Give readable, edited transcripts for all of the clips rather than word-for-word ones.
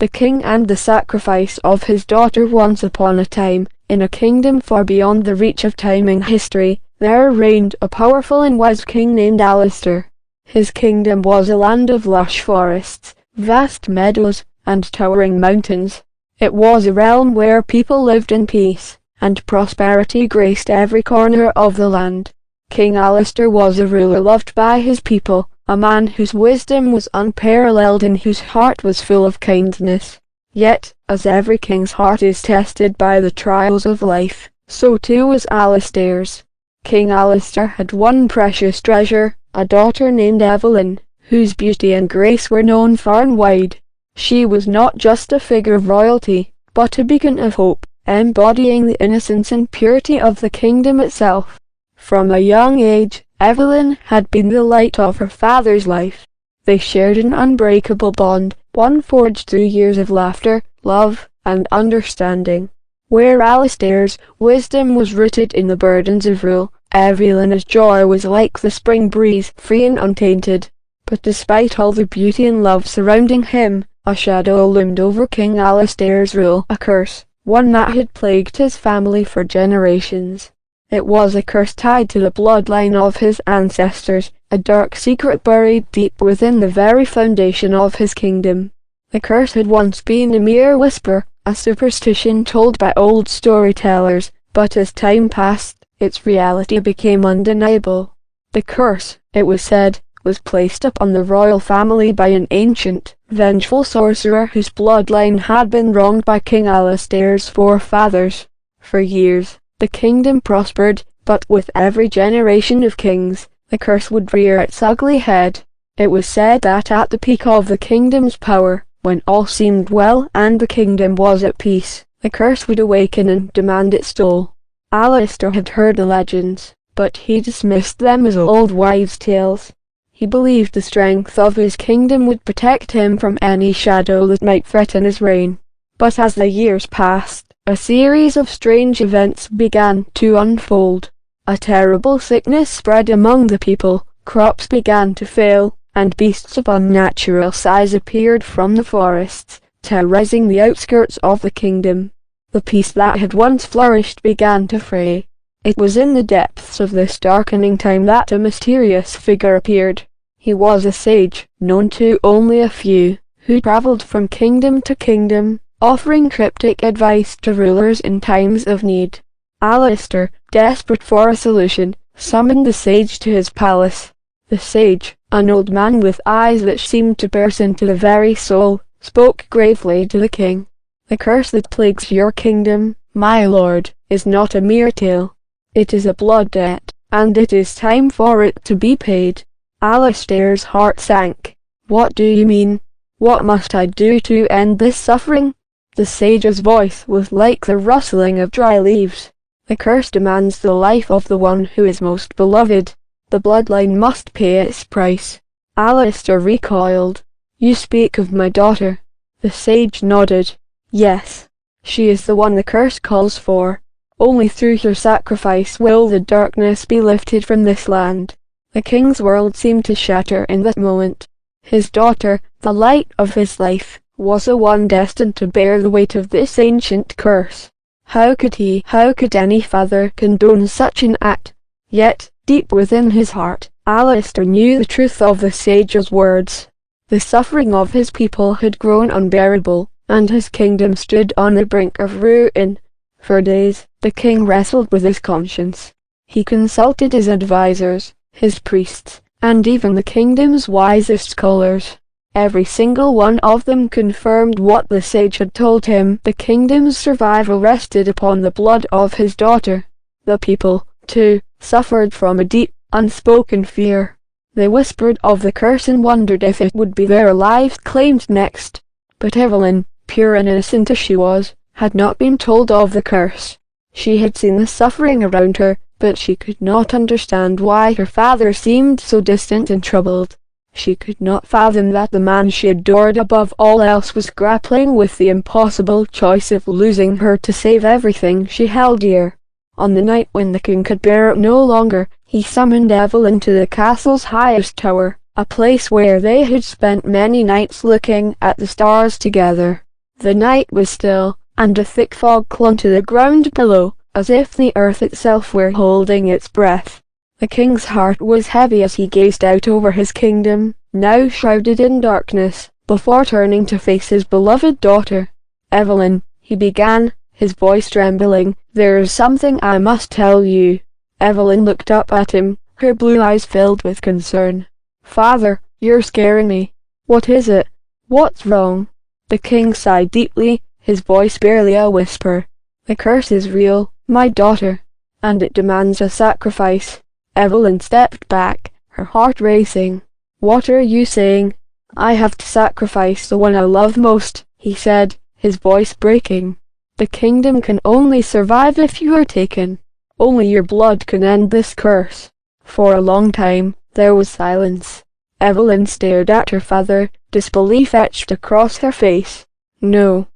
the king and the sacrifice of his daughter. Once upon a time, in a kingdom far beyond the reach of time and history, there reigned a powerful and wise king named Alistair. His kingdom was a land of lush forests, vast meadows, and towering mountains. It was a realm where people lived in peace, and prosperity graced every corner of the land. King Alistair was a ruler loved by his people, a man whose wisdom was unparalleled and whose heart was full of kindness. Yet, as every king's heart is tested by the trials of life, so too was Alistair's. King Alistair had one precious treasure, a daughter named Evelyn, whose beauty and grace were known far and wide. She was not just a figure of royalty, but a beacon of hope, embodying the innocence and purity of the kingdom itself. From a young age, Evelyn had been the light of her father's life. They shared an unbreakable bond, one forged through years of laughter, love, and understanding. Where Alistair's wisdom was rooted in the burdens of rule, Evelyn's joy was like the spring breeze, free and untainted. But despite all the beauty and love surrounding him, a shadow loomed over King Alistair's rule, a curse, one that had plagued his family for generations. It was a curse tied to the bloodline of his ancestors, a dark secret buried deep within the very foundation of his kingdom. The curse had once been a mere whisper, a superstition told by old storytellers, but as time passed, its reality became undeniable. The curse, it was said, was placed upon the royal family by an ancient, vengeful sorcerer whose bloodline had been wronged by King Alistair's forefathers. For years, the kingdom prospered, but with every generation of kings, the curse would rear its ugly head. It was said that at the peak of the kingdom's power, when all seemed well and the kingdom was at peace, the curse would awaken and demand its toll. Alistair had heard the legends, but he dismissed them as old wives' tales. He believed the strength of his kingdom would protect him from any shadow that might threaten his reign. But as the years passed, a series of strange events began to unfold. A terrible sickness spread among the people, crops began to fail, and beasts of unnatural size appeared from the forests, terrorizing the outskirts of the kingdom. The peace that had once flourished began to fray. It was in the depths of this darkening time that a mysterious figure appeared. He was a sage, known to only a few, who travelled from kingdom to kingdom, offering cryptic advice to rulers in times of need. Alistair, desperate for a solution, summoned the sage to his palace. The sage, an old man with eyes that seemed to pierce into the very soul, spoke gravely to the king. "The curse that plagues your kingdom, my lord, is not a mere tale. It is a blood debt, and it is time for it to be paid." Alistair's heart sank. "What do you mean? What must I do to end this suffering?" The sage's voice was like the rustling of dry leaves. "The curse demands the life of the one who is most beloved. The bloodline must pay its price." Alistair recoiled. "You speak of my daughter?" The sage nodded. "Yes. She is the one the curse calls for. Only through her sacrifice will the darkness be lifted from this land." The king's world seemed to shatter in that moment. His daughter, the light of his life, was the one destined to bear the weight of this ancient curse. How could any father condone such an act? Yet, deep within his heart, Alistair knew the truth of the sage's words. The suffering of his people had grown unbearable, and his kingdom stood on the brink of ruin. For days, the king wrestled with his conscience. He consulted his advisors, his priests, and even the kingdom's wisest scholars. Every single one of them confirmed what the sage had told him. The kingdom's survival rested upon the blood of his daughter. The people, too, suffered from a deep, unspoken fear. They whispered of the curse and wondered if it would be their lives claimed next. But Evelyn, pure and innocent as she was, had not been told of the curse. She had seen the suffering around her, but she could not understand why her father seemed so distant and troubled. She could not fathom that the man she adored above all else was grappling with the impossible choice of losing her to save everything she held dear. On the night when the king could bear it no longer, he summoned Evelyn to the castle's highest tower, a place where they had spent many nights looking at the stars together. The night was still, and a thick fog clung to the ground below, as if the earth itself were holding its breath. The king's heart was heavy as he gazed out over his kingdom, now shrouded in darkness, before turning to face his beloved daughter. "Evelyn," he began, his voice trembling, "there is something I must tell you." Evelyn looked up at him, her blue eyes filled with concern. "Father, you're scaring me. What is it? What's wrong?" The king sighed deeply, his voice barely a whisper. "The curse is real, my daughter, and it demands a sacrifice." Evelyn stepped back, her heart racing. "What are you saying?" "I have to sacrifice the one I love most," he said, his voice breaking. "The kingdom can only survive if you are taken. Only your blood can end this curse." For a long time, there was silence. Evelyn stared at her father, disbelief etched across her face. No,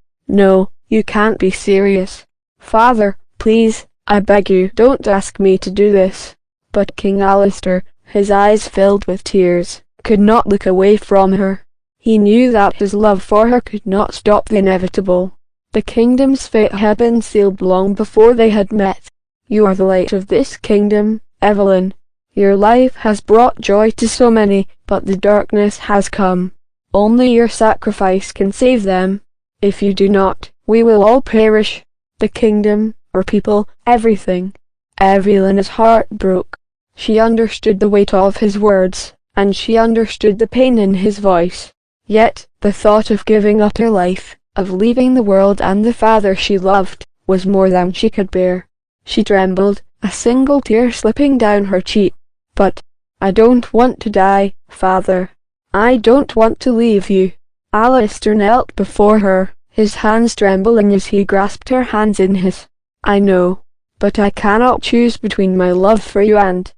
you can't be serious. Father, please, I beg you, don't ask me to do this." But King Alistair, his eyes filled with tears, could not look away from her. He knew that his love for her could not stop the inevitable. The kingdom's fate had been sealed long before they had met. "You are the light of this kingdom, Evelyn. Your life has brought joy to so many, but the darkness has come. Only your sacrifice can save them. If you do not, we will all perish. The kingdom, our people, everything." Evelyn's heart broke. She understood the weight of his words, and she understood the pain in his voice. Yet, the thought of giving up her life, of leaving the world and the father she loved, was more than she could bear. She trembled, a single tear slipping down her cheek. "But I don't want to die, father. I don't want to leave you." Alistair knelt before her, his hands trembling as he grasped her hands in his. "I know, but I cannot choose between my love for you and